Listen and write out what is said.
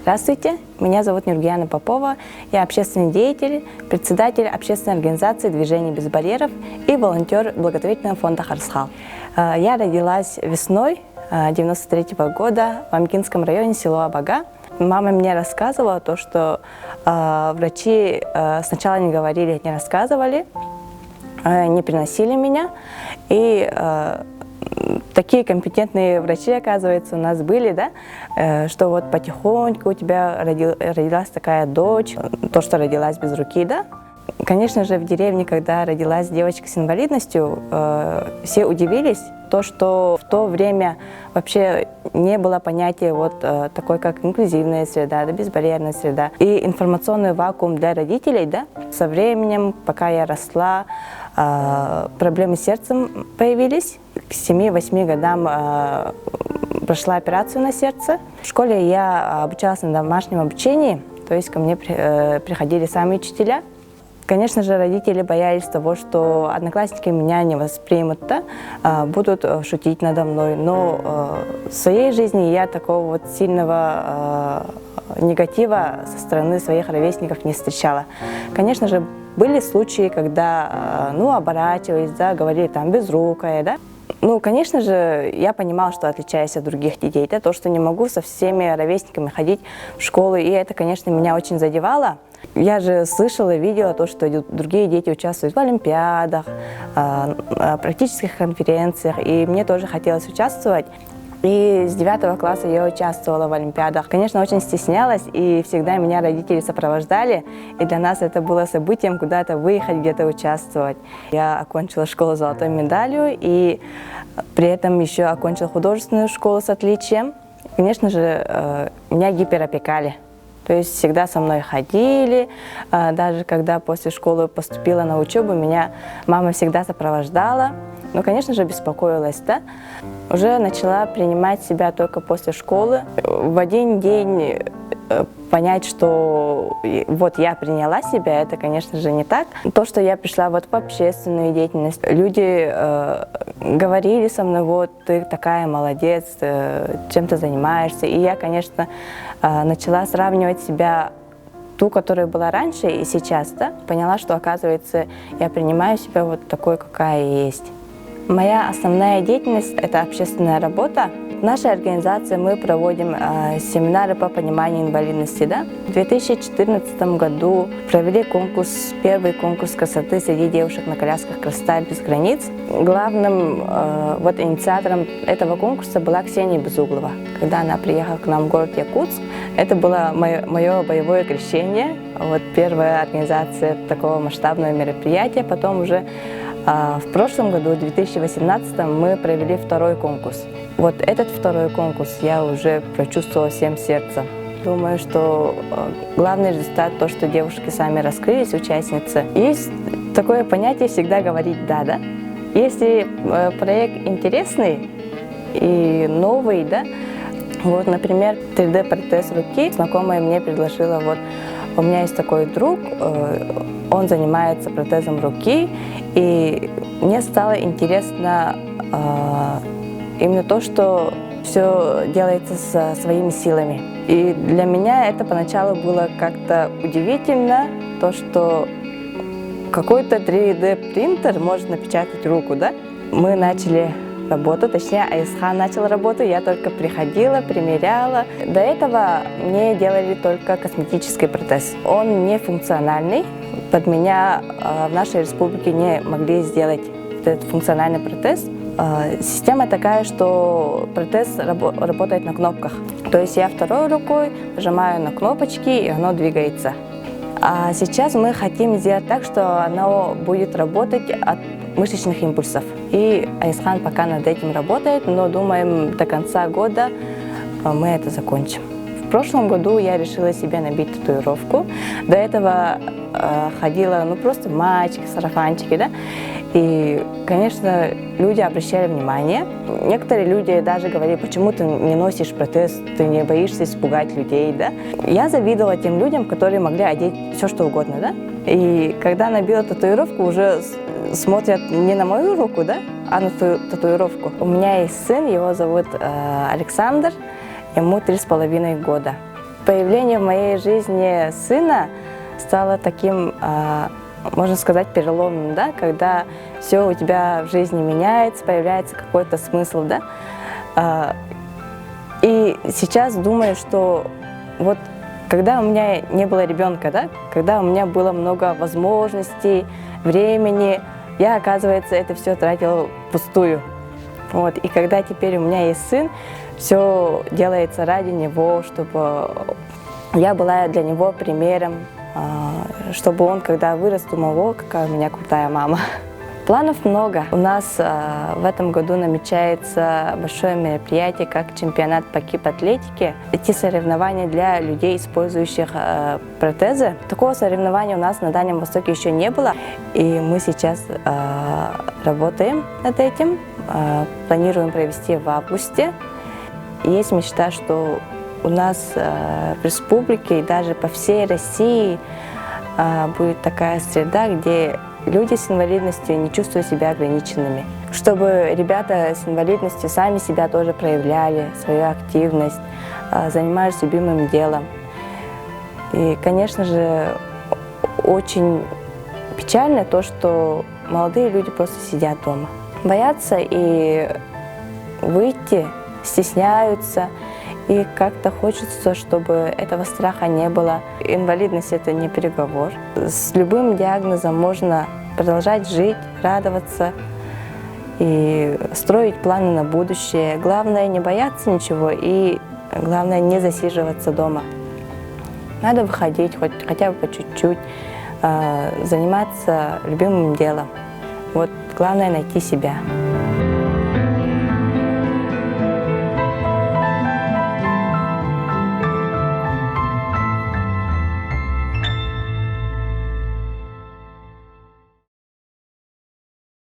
Здравствуйте, меня зовут Нургияна Попова, я общественный деятель, председатель общественной организации «Движение без барьеров» и волонтер благотворительного фонда «Харсхал». Я родилась весной 1993 года в Амкинском районе, село Абага. Мама мне рассказывала то, что врачи сначала не говорили, не рассказывали, не приносили меня. И такие компетентные врачи, оказывается, у нас были, да, что вот потихоньку у тебя родилась такая дочь, то, что родилась без руки, да. Конечно же, в деревне, когда родилась девочка с инвалидностью, все удивились, то, что в то время вообще не было понятия вот такой, как инклюзивная среда, да, безбарьерная среда и информационный вакуум для родителей, да. Со временем, пока я росла, проблемы с сердцем появились. К 7-8 годам прошла операцию на сердце. В школе я обучалась на домашнем обучении, то есть ко мне приходили сами учителя. Конечно же, родители боялись того, что одноклассники меня не воспримут, да, будут шутить надо мной. Но в своей жизни я такого вот сильного негатива со стороны своих ровесников не встречала. Конечно же, были случаи, когда, оборачивались, да, говорили там безрукая, да. Ну, конечно же, я понимала, что отличаюсь от других детей, да, то, что не могу со всеми ровесниками ходить в школу, и это, конечно, меня очень задевало. Я же слышала и видела то, что другие дети участвуют в олимпиадах, практических конференциях, и мне тоже хотелось участвовать. И с 9 класса я участвовала в олимпиадах. Конечно, очень стеснялась, и всегда меня родители сопровождали. И для нас это было событием куда-то выехать, где-то участвовать. Я окончила школу с золотой медалью, и при этом еще окончила художественную школу с отличием. Конечно же, меня гиперопекали. То есть всегда со мной ходили, даже когда после школы поступила на учебу, меня мама всегда сопровождала. Ну, конечно же, беспокоилась, да. Уже начала принимать себя только после школы. В один день понять, что вот я приняла себя, это, конечно же, не так. То, что я пришла вот в общественную деятельность, люди говорили со мной, вот ты такая молодец, чем ты занимаешься. И я, конечно, начала сравнивать себя, ту, которая была раньше и сейчас, да, поняла, что, оказывается, я принимаю себя вот такой, какая я есть. Моя основная деятельность – это общественная работа. В нашей организации мы проводим семинары по пониманию инвалидности. Да? В 2014 году провели первый конкурс красоты среди девушек на колясках «Красота без границ». Главным инициатором этого конкурса была Ксения Безуглова. Когда она приехала к нам в город Якутск, это было мое боевое крещение. Вот первая организация такого масштабного мероприятия. Потом уже в прошлом году, в 2018, мы провели второй конкурс. Вот этот второй конкурс я уже прочувствовала всем сердцем. Думаю, что главный результат то, что девушки сами раскрылись, участницы. Есть такое понятие всегда говорить «да». Если проект интересный и новый, да, вот, например, 3D-протез руки, знакомая мне предложила, вот, у меня есть такой друг, он занимается протезом руки, и мне стало интересно именно то, что все делается со своими силами. И для меня это поначалу было как-то удивительно, то, что какой-то 3D-принтер может напечатать руку, да? Мы начали работу, точнее, Айсхан начал работу, я только приходила, примеряла. До этого мне делали только косметический протез. Он не функциональный. Под меня в нашей республике не могли сделать этот функциональный протез. Система такая, что протез работает на кнопках. То есть я второй рукой нажимаю на кнопочки, и оно двигается. А сейчас мы хотим сделать так, что оно будет работать от мышечных импульсов. И Айсхан пока над этим работает, но думаем, до конца года мы это закончим. В прошлом году я решила себе набить татуировку. До этого ходила просто в маечке, сарафанчике, да. И, конечно, люди обращали внимание. Некоторые люди даже говорили, почему ты не носишь протез, ты не боишься испугать людей, да. Я завидовала тем людям, которые могли одеть все, что угодно, да. И когда набила татуировку, уже смотрят не на мою руку, да, а на татуировку. У меня есть сын, его зовут Александр, ему 3,5 года. Появление в моей жизни сына стало таким, можно сказать, переломным, да, когда все у тебя в жизни меняется, появляется какой-то смысл, да. И сейчас думаю, что вот когда у меня не было ребенка, да, когда у меня было много возможностей, времени, я, оказывается, это все тратила впустую. Вот. И когда теперь у меня есть сын, все делается ради него, чтобы я была для него примером, чтобы он, когда вырос, думал: о, какая у меня крутая мама. Планов много. У нас в этом году намечается большое мероприятие, как чемпионат по кип-атлетике. Эти соревнования для людей, использующих протезы. Такого соревнования у нас на Дальнем Востоке еще не было. И мы сейчас работаем над этим, планируем провести в августе. Есть мечта, что у нас в республике и даже по всей России будет такая среда, где люди с инвалидностью не чувствуют себя ограниченными. Чтобы ребята с инвалидностью сами себя тоже проявляли, свою активность, занимались любимым делом. И, конечно же, очень печально то, что молодые люди просто сидят дома. Боятся и выйти, стесняются. И как-то хочется, чтобы этого страха не было. Инвалидность – это не переговор. С любым диагнозом можно продолжать жить, радоваться и строить планы на будущее. Главное – не бояться ничего и главное – не засиживаться дома. Надо выходить хотя бы по чуть-чуть, заниматься любимым делом. Вот главное – найти себя.